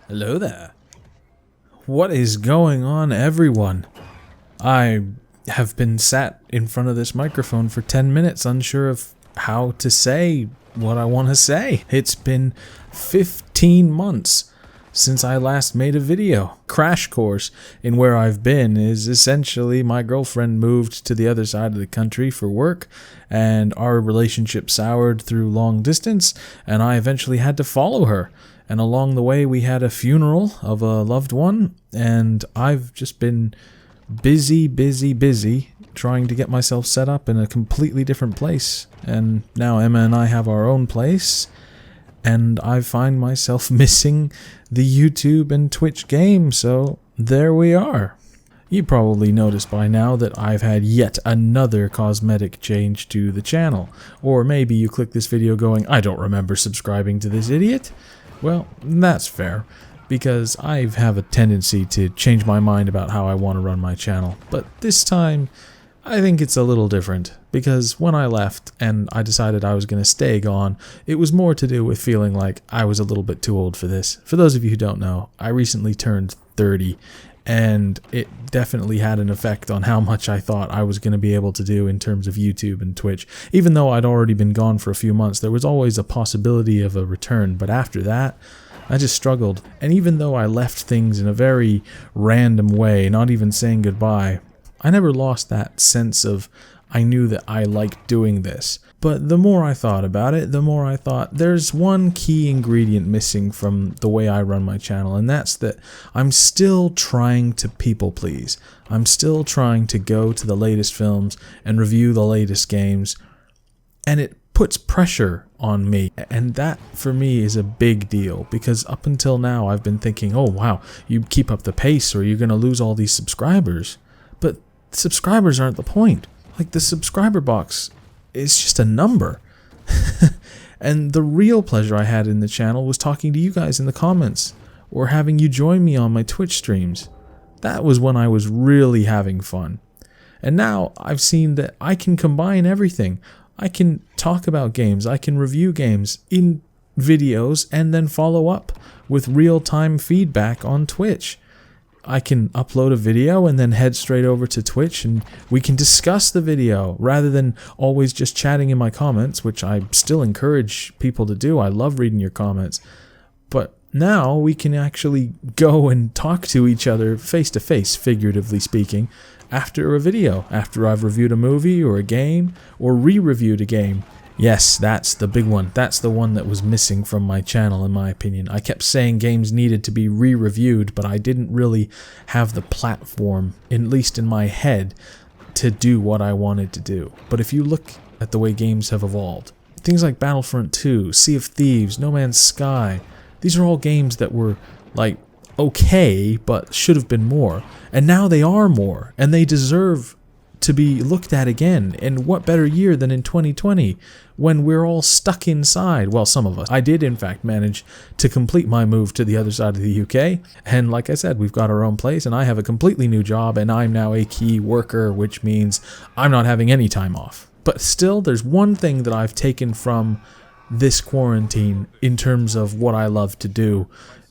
Hello there. What is going on, everyone? I have been sat in front of this microphone for 10 minutes unsure of how to say what I want to say. It's been 15 months since I last made a video. Crash course in where I've been is essentially my girlfriend moved to the other side of the country for work, and our relationship soured through long distance, and I eventually had to follow her. And along the way we had a funeral of a loved one, and I've just been busy trying to get myself set up in a completely different place. And now Emma and I have our own place, and I find myself missing the YouTube and Twitch game, so there we are. You probably noticed by now that I've had yet another cosmetic change to the channel. Or maybe you click this video going, I don't remember subscribing to this idiot. Well, that's fair, because I have a tendency to change my mind about how I want to run my channel. But this time, I think it's a little different, because when I left and I decided I was going to stay gone, it was more to do with feeling like I was a little bit too old for this. For those of you who don't know, I recently turned 30, and it definitely had an effect on how much I thought I was going to be able to do in terms of YouTube and Twitch. Even though I'd already been gone for a few months, there was always a possibility of a return, but after that, I just struggled. And even though I left things in a very random way, not even saying goodbye, I never lost that sense of I knew that I liked doing this. But the more I thought about it, the more I thought there's one key ingredient missing from the way I run my channel, and that's that I'm still trying to people please. I'm still trying to go to the latest films and review the latest games, and it puts pressure on me, and that for me is a big deal, because up until now I've been thinking, oh wow, you keep up the pace or you're going to lose all these subscribers. But subscribers aren't the point. Like, the subscriber box is just a number. And the real pleasure I had in the channel was talking to you guys in the comments, or having you join me on my Twitch streams. That was when I was really having fun. And now I've seen that I can combine everything. I can talk about games, I can review games in videos, and then follow up with real-time feedback on Twitch. I can upload a video and then head straight over to Twitch and we can discuss the video rather than always just chatting in my comments, which I still encourage people to do. I love reading your comments. But now we can actually go and talk to each other face to face, figuratively speaking, after a video, after I've reviewed a movie or a game or re-reviewed a game. Yes, that's the big one. That's the one that was missing from my channel, in my opinion. I kept saying games needed to be re-reviewed, but I didn't really have the platform, at least in my head, to do what I wanted to do. But if you look at the way games have evolved, things like Battlefront 2, Sea of Thieves, No Man's Sky, these are all games that were, like, okay, but should have been more. And now they are more, and they deserve to be looked at again. And what better year than in 2020, when we're all stuck inside? Well, some of us. I did in fact manage to complete my move to the other side of the UK, and like I said, we've got our own place, and I have a completely new job, and I'm now a key worker, which means I'm not having any time off. But still, there's one thing that I've taken from this quarantine in terms of what I love to do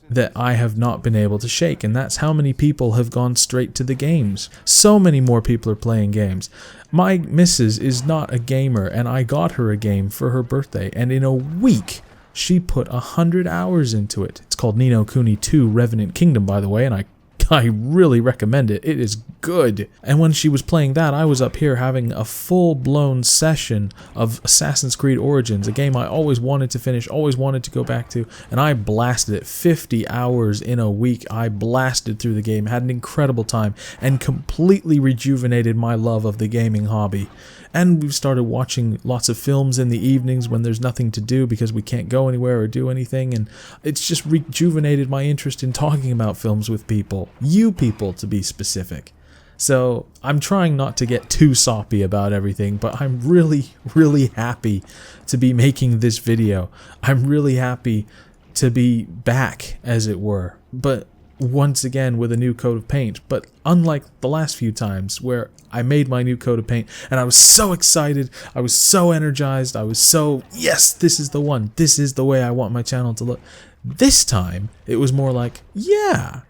that I have not been able to shake, and that's how many people have gone straight to the games. So many more people are playing games. My missus is not a gamer, and I got her a game for her birthday, and in a week she put 100 hours into it. It's called Ni no Kuni 2 Revenant Kingdom, by the way, and I really recommend it. It is good. And when she was playing that, I was up here having a full-blown session of Assassin's Creed Origins, a game I always wanted to finish, always wanted to go back to, and I blasted it. 50 hours in a week. I blasted through the game, had an incredible time, and completely rejuvenated my love of the gaming hobby. And we've started watching lots of films in the evenings when there's nothing to do because we can't go anywhere or do anything, and it's just rejuvenated my interest in talking about films with people. You people, to be specific. So I'm trying not to get too soppy about everything, but I'm really happy to be making this video. I'm really happy to be back, as it were. But once again with a new coat of paint, but unlike the last few times where I made my new coat of paint and I was so excited, I was so energized, I was so, yes, this is the one, this is the way I want my channel to look. This time, it was more like, yeah,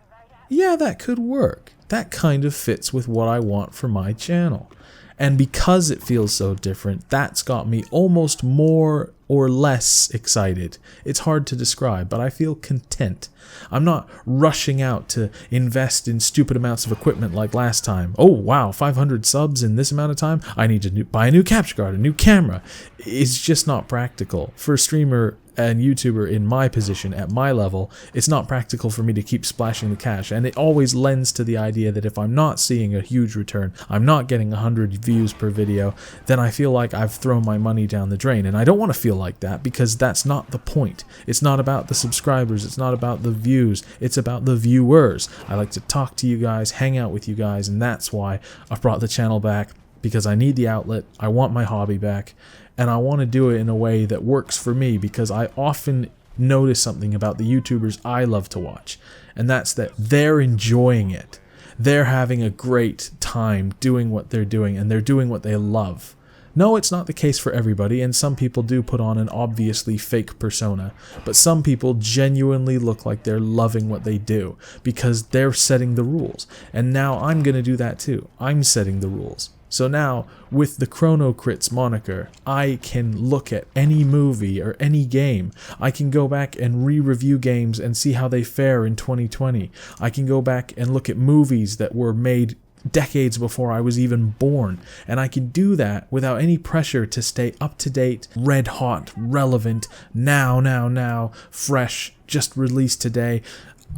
that could work. That kind of fits with what I want for my channel. And because it feels so different, that's got me almost more or less excited. It's hard to describe, but I feel content. I'm not rushing out to invest in stupid amounts of equipment like last time. Oh wow, 500 subs in this amount of time? I need to buy a new capture card, a new camera. It's just not practical. For a streamer and YouTuber in my position, at my level, it's not practical for me to keep splashing the cash, and it always lends to the idea that if I'm not seeing a huge return, I'm not getting 100 views per video, then I feel like I've thrown my money down the drain, and I don't want to feel like that, because that's not the point. It's not about the subscribers, it's not about the views, it's about the viewers. I like to talk to you guys, hang out with you guys, and that's why I've brought the channel back, because I need the outlet, I want my hobby back, and I want to do it in a way that works for me, because I often notice something about the YouTubers I love to watch, and that's that they're enjoying it. They're having a great time doing what they're doing, and they're doing what they love. No, it's not the case for everybody, and some people do put on an obviously fake persona, but some people genuinely look like they're loving what they do, because they're setting the rules. And now I'm going to do that too. I'm setting the rules. So now, with the Chronocrits moniker, I can look at any movie or any game. I can go back and re-review games and see how they fare in 2020. I can go back and look at movies that were made decades before I was even born. And I can do that without any pressure to stay up to date, red hot, relevant, now, fresh, just released today.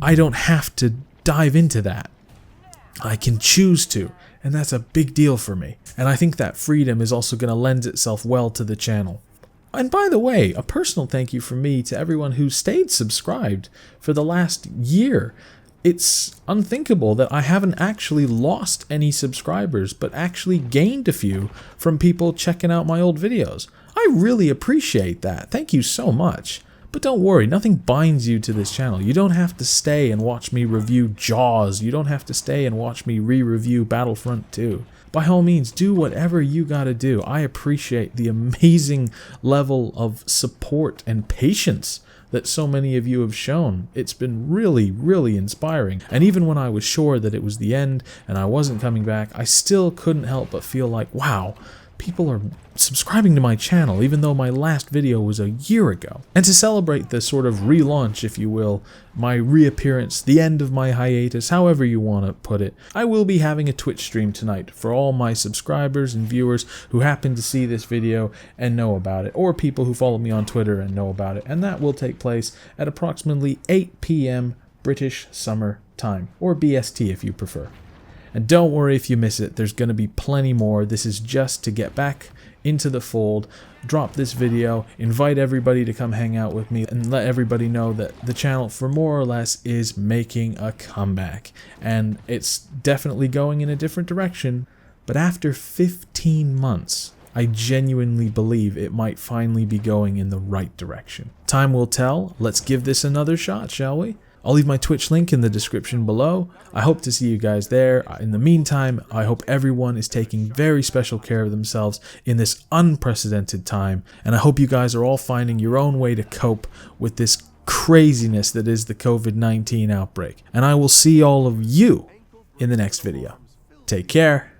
I don't have to dive into that. I can choose to. And that's a big deal for me. And I think that freedom is also going to lend itself well to the channel. And by the way, a personal thank you from me to everyone who stayed subscribed for the last year. It's unthinkable that I haven't actually lost any subscribers, but actually gained a few from people checking out my old videos. I really appreciate that. Thank you so much. But don't worry, nothing binds you to this channel. You don't have to stay and watch me review Jaws. You don't have to stay and watch me re-review Battlefront 2. By all means, do whatever you gotta do. I appreciate the amazing level of support and patience that so many of you have shown. It's been really, really inspiring. And even when I was sure that it was the end and I wasn't coming back, I still couldn't help but feel like, wow, people are subscribing to my channel, even though my last video was a year ago. And to celebrate the sort of relaunch, if you will, my reappearance, the end of my hiatus, however you want to put it, I will be having a Twitch stream tonight for all my subscribers and viewers who happen to see this video and know about it, or people who follow me on Twitter and know about it, and that will take place at approximately 8 p.m. British Summer Time, or BST if you prefer. And don't worry if you miss it, there's going to be plenty more. This is just to get back into the fold, drop this video, invite everybody to come hang out with me, and let everybody know that the channel, for more or less, is making a comeback. And it's definitely going in a different direction, but after 15 months, I genuinely believe it might finally be going in the right direction. Time will tell. Let's give this another shot, shall we? I'll leave my Twitch link in the description below. I hope to see you guys there. In the meantime, I hope everyone is taking very special care of themselves in this unprecedented time, and I hope you guys are all finding your own way to cope with this craziness that is the COVID-19 outbreak. And I will see all of you in the next video. Take care.